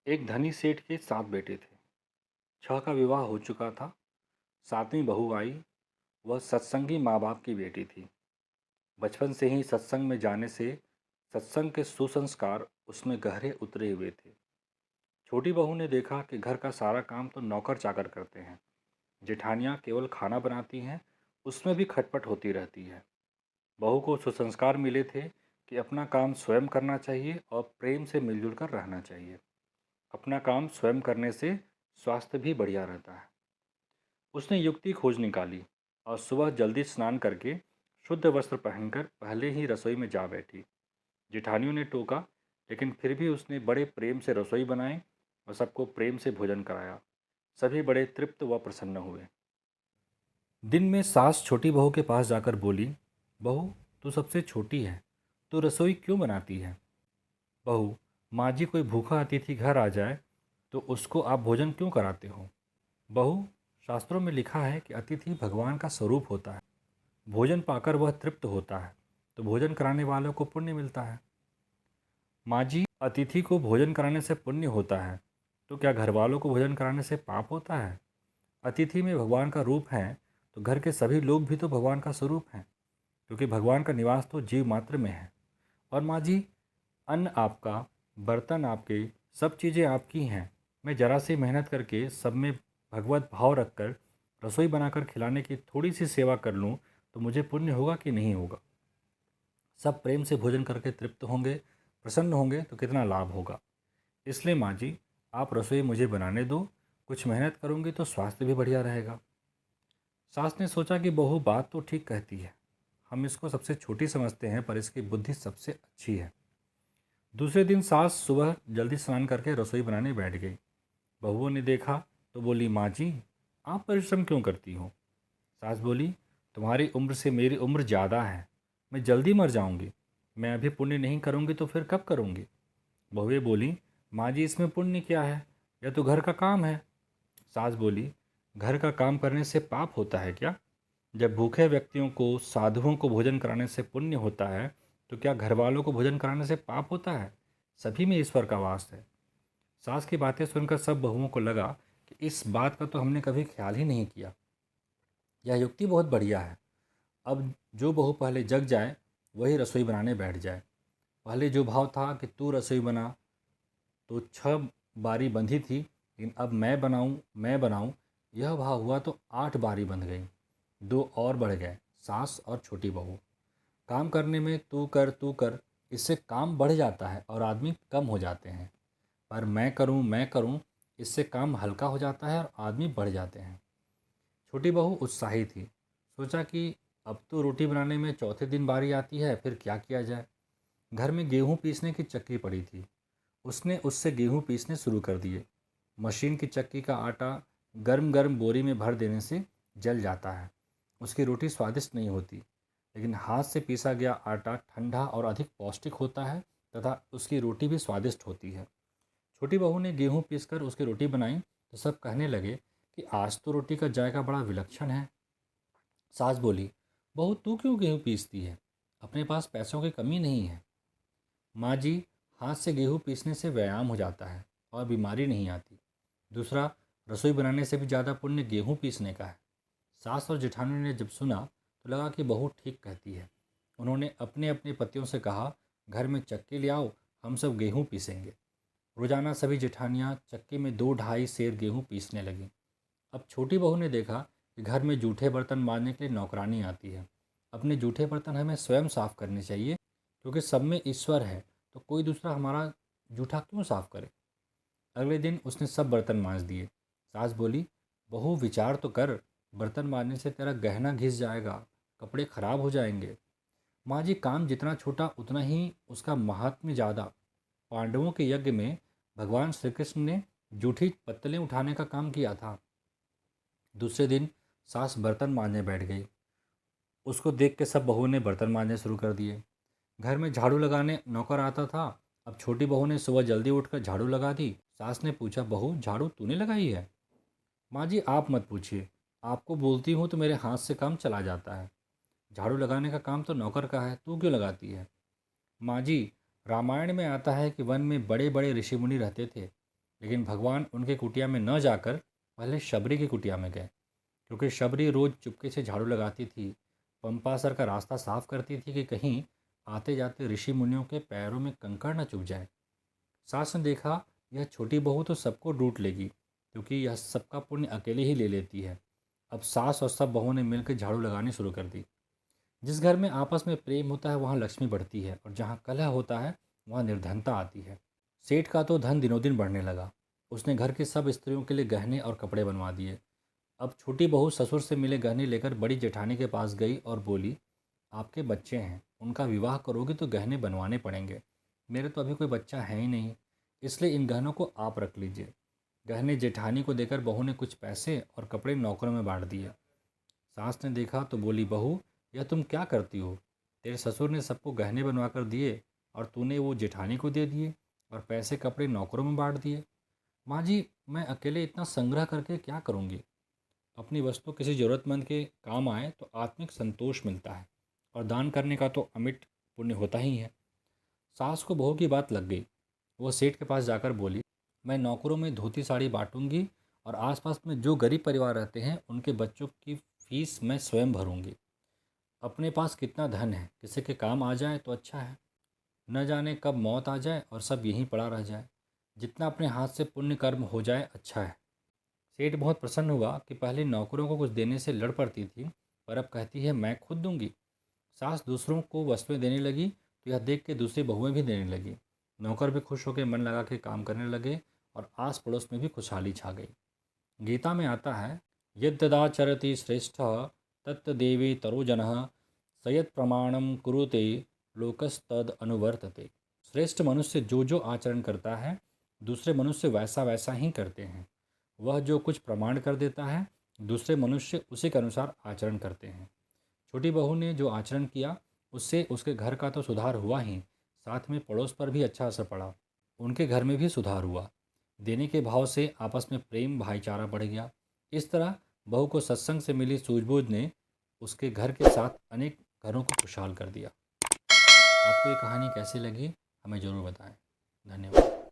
एक धनी सेठ के 7 बेटे थे। 6 का विवाह हो चुका था। 7वीं बहू आई। वह सत्संगी माँ बाप की बेटी थी। बचपन से ही सत्संग में जाने से सत्संग के सुसंस्कार उसमें गहरे उतरे हुए थे। छोटी बहू ने देखा कि घर का सारा काम तो नौकर चाकर करते हैं। जेठानियाँ केवल खाना बनाती हैं, उसमें भी खटपट होती रहती है। बहू को सुसंस्कार मिले थे कि अपना काम स्वयं करना चाहिए और प्रेम से मिलजुल कर रहना चाहिए। अपना काम स्वयं करने से स्वास्थ्य भी बढ़िया रहता है। उसने युक्ति खोज निकाली और सुबह जल्दी स्नान करके शुद्ध वस्त्र पहनकर पहले ही रसोई में जा बैठी। जेठानियों ने टोका, लेकिन फिर भी उसने बड़े प्रेम से रसोई बनाई और सबको प्रेम से भोजन कराया। सभी बड़े तृप्त व प्रसन्न हुए। दिन में सास छोटी बहू के पास जाकर बोली, बहू, तू सबसे छोटी है, तो रसोई क्यों बनाती है? बहू, माँ जी, कोई भूखा अतिथि घर आ जाए तो उसको आप भोजन क्यों कराते हो? बहू, शास्त्रों में लिखा है कि अतिथि भगवान का स्वरूप होता है। भोजन पाकर वह तृप्त होता है, तो भोजन कराने वालों को पुण्य मिलता है। माँ जी, अतिथि को भोजन कराने से पुण्य होता है, तो क्या घर वालों को भोजन कराने से पाप होता है? अतिथि में भगवान का रूप है, तो घर के सभी लोग भी तो भगवान का स्वरूप हैं, क्योंकि भगवान का निवास तो जीव मात्र में है। और माँ जी, अन्न आपका, बर्तन आपके, सब चीज़ें आपकी हैं। मैं जरा सी मेहनत करके सब में भगवत भाव रखकर रसोई बनाकर खिलाने की थोड़ी सी सेवा कर लूँ तो मुझे पुण्य होगा कि नहीं होगा? सब प्रेम से भोजन करके तृप्त होंगे, प्रसन्न होंगे तो कितना लाभ होगा। इसलिए माँ जी, आप रसोई मुझे बनाने दो। कुछ मेहनत करूँगी तो स्वास्थ्य भी बढ़िया रहेगा। सास ने सोचा कि बहू बात तो ठीक कहती है। हम इसको सबसे छोटी समझते हैं, पर इसकी बुद्धि सबसे अच्छी है। दूसरे दिन सास सुबह जल्दी स्नान करके रसोई बनाने बैठ गई। बहुओं ने देखा तो बोली, माँ जी, आप परिश्रम क्यों करती हो? सास बोली, तुम्हारी उम्र से मेरी उम्र ज़्यादा है। मैं जल्दी मर जाऊंगी। मैं अभी पुण्य नहीं करूंगी तो फिर कब करूंगी? बहुएं बोली, माँ जी, इसमें पुण्य क्या है? यह तो घर का काम है। सास बोली, घर का काम करने से पाप होता है क्या? जब भूखे व्यक्तियों को, साधुओं को भोजन कराने से पुण्य होता है, तो क्या घर वालों को भोजन कराने से पाप होता है? सभी में ईश्वर का वास है। सास की बातें सुनकर सब बहुओं को लगा कि इस बात का तो हमने कभी ख्याल ही नहीं किया। यह युक्ति बहुत बढ़िया है। अब जो बहू पहले जग जाए वही रसोई बनाने बैठ जाए। पहले जो भाव था कि तू रसोई बना, तो 6 बारी बंधी थी, लेकिन अब मैं बनाऊं, यह भाव हुआ तो 8 बारी बंध गई। 2 और बढ़ गए, सास और छोटी बहू। काम करने में तू कर, इससे काम बढ़ जाता है और आदमी कम हो जाते हैं। पर मैं करूं, इससे काम हल्का हो जाता है और आदमी बढ़ जाते हैं। छोटी बहू उत्साही थी। सोचा कि अब तो रोटी बनाने में चौथे दिन बारी आती है, फिर क्या किया जाए। घर में गेहूं पीसने की चक्की पड़ी थी। उसने उससे गेहूं पीसने शुरू कर दिए। मशीन की चक्की का आटा गर्म गर्म बोरी में भर देने से जल जाता है। उसकी रोटी स्वादिष्ट नहीं होती, लेकिन हाथ से पीसा गया आटा ठंडा और अधिक पौष्टिक होता है तथा उसकी रोटी भी स्वादिष्ट होती है। छोटी बहू ने गेहूं पीसकर उसकी रोटी बनाई तो सब कहने लगे कि आज तो रोटी का जायका बड़ा विलक्षण है। सास बोली, बहू, तू क्यों गेहूं पीसती है? अपने पास पैसों की कमी नहीं है। माँ जी, हाथ से गेहूं पीसने से व्यायाम हो जाता है और बीमारी नहीं आती। दूसरा, रसोई बनाने से भी ज़्यादा पुण्य गेहूं पीसने का है। सास और जेठानी ने जब सुना तो लगा कि बहू ठीक कहती है। उन्होंने अपने अपने पतियों से कहा, घर में चक्की ले आओ, हम सब गेहूं पीसेंगे। रोजाना सभी जेठानियाँ चक्की में 2-2.5 सेर गेहूं पीसने लगीं। अब छोटी बहू ने देखा कि घर में जूठे बर्तन मांजने के लिए नौकरानी आती है। अपने जूठे बर्तन हमें स्वयं साफ करने चाहिए, क्योंकि सब में ईश्वर है, तो कोई दूसरा हमारा जूठा क्यों साफ करे। अगले दिन उसने सब बर्तन मांज दिए। सास बोली, बहू, विचार तो कर, बर्तन मांजने से तेरा गहना घिस जाएगा, कपड़े खराब हो जाएंगे। माँ जी, काम जितना छोटा उतना ही उसका महात्म्य ज़्यादा। पांडवों के यज्ञ में भगवान श्री कृष्ण ने जूठी पत्तलें उठाने का काम किया था। दूसरे दिन सास बर्तन मांजने बैठ गई। उसको देख के सब बहुओं ने बर्तन मांजने शुरू कर दिए। घर में झाड़ू लगाने नौकर आता था। अब छोटी बहू ने सुबह जल्दी उठकर झाड़ू लगा दी। सास ने पूछा, बहू, झाड़ू तूने लगाई है? माँ जी, आप मत पूछिए, आपको बोलती हूँ तो मेरे हाथ से काम चला जाता है। झाड़ू लगाने का काम तो नौकर का है, तू क्यों लगाती है? माँ जी, रामायण में आता है कि वन में बड़े बड़े ऋषि मुनि रहते थे, लेकिन भगवान उनके कुटिया में न जाकर पहले शबरी की कुटिया में गए, क्योंकि शबरी रोज़ चुपके से झाड़ू लगाती थी, पंपासर का रास्ता साफ करती थी कि कहीं आते जाते ऋषि मुनियों के पैरों में कंकड़ न चुभ जाए। सास ने देखा, यह छोटी बहू तो सबको लूट लेगी, क्योंकि यह सबका पुण्य अकेले ही ले लेती है। अब सास और सब बहुओं ने मिलकर झाड़ू लगानी शुरू कर दी। जिस घर में आपस में प्रेम होता है वहाँ लक्ष्मी बढ़ती है, और जहाँ कलह होता है वहाँ निर्धनता आती है। सेठ का तो धन दिनों दिन बढ़ने लगा। उसने घर की सब स्त्रियों के लिए गहने और कपड़े बनवा दिए। अब छोटी बहू ससुर से मिले गहने लेकर बड़ी जेठानी के पास गई और बोली, आपके बच्चे हैं, उनका विवाह करोगी तो गहने बनवाने पड़ेंगे। मेरे तो अभी कोई बच्चा है ही नहीं, इसलिए इन गहनों को आप रख लीजिए। गहने जेठानी को देकर बहू ने कुछ पैसे और कपड़े नौकरों में बांट दिए। सास ने देखा तो बोली, बहू यह तुम क्या करती हो? तेरे ससुर ने सबको गहने बनवा कर दिए और तूने वो जेठानी को दे दिए और पैसे कपड़े नौकरों में बांट दिए। माँ जी, मैं अकेले इतना संग्रह करके क्या करूँगी? अपनी वस्तु किसी ज़रूरतमंद के काम आए तो आत्मिक संतोष मिलता है, और दान करने का तो अमिट पुण्य होता ही है। सास को बहू की बात लग गई। वो सेठ के पास जाकर बोली, मैं नौकरों में धोती साड़ी बांटूंगी और आसपास में जो गरीब परिवार रहते हैं उनके बच्चों की फीस मैं स्वयं भरूंगी। अपने पास कितना धन है, किसी के काम आ जाए तो अच्छा है, न जाने कब मौत आ जाए और सब यहीं पड़ा रह जाए। जितना अपने हाथ से पुण्य कर्म हो जाए अच्छा है। सेठ बहुत प्रसन्न हुआ कि पहले नौकरों को कुछ देने से लड़ पड़ती थी, पर अब कहती है मैं खुद दूंगी। सास दूसरों को वस्तुएं देने लगी तो यह देख के दूसरी बहुएं भी देने लगी। नौकर भी खुश होकर मन लगा के काम करने लगे और आस पड़ोस में भी खुशहाली छा गई। गीता में आता है, यद्यदाचरति श्रेष्ठ तत्देवी तरोजन सयत प्रमाणम कुरुते लोकस्तद अनुवर्तते। श्रेष्ठ मनुष्य जो जो आचरण करता है दूसरे मनुष्य वैसा वैसा ही करते हैं। वह जो कुछ प्रमाण कर देता है दूसरे मनुष्य उसी के अनुसार आचरण करते हैं। छोटी बहू ने जो आचरण किया उससे उसके घर का तो सुधार हुआ ही, साथ में पड़ोस पर भी अच्छा असर पड़ा। उनके घर में भी सुधार हुआ। देने के भाव से आपस में प्रेम भाईचारा बढ़ गया। इस तरह बहू को सत्संग से मिली सूझबूझ ने उसके घर के साथ अनेक घरों को खुशहाल कर दिया। आपको ये कहानी कैसी लगी हमें ज़रूर बताएं। धन्यवाद।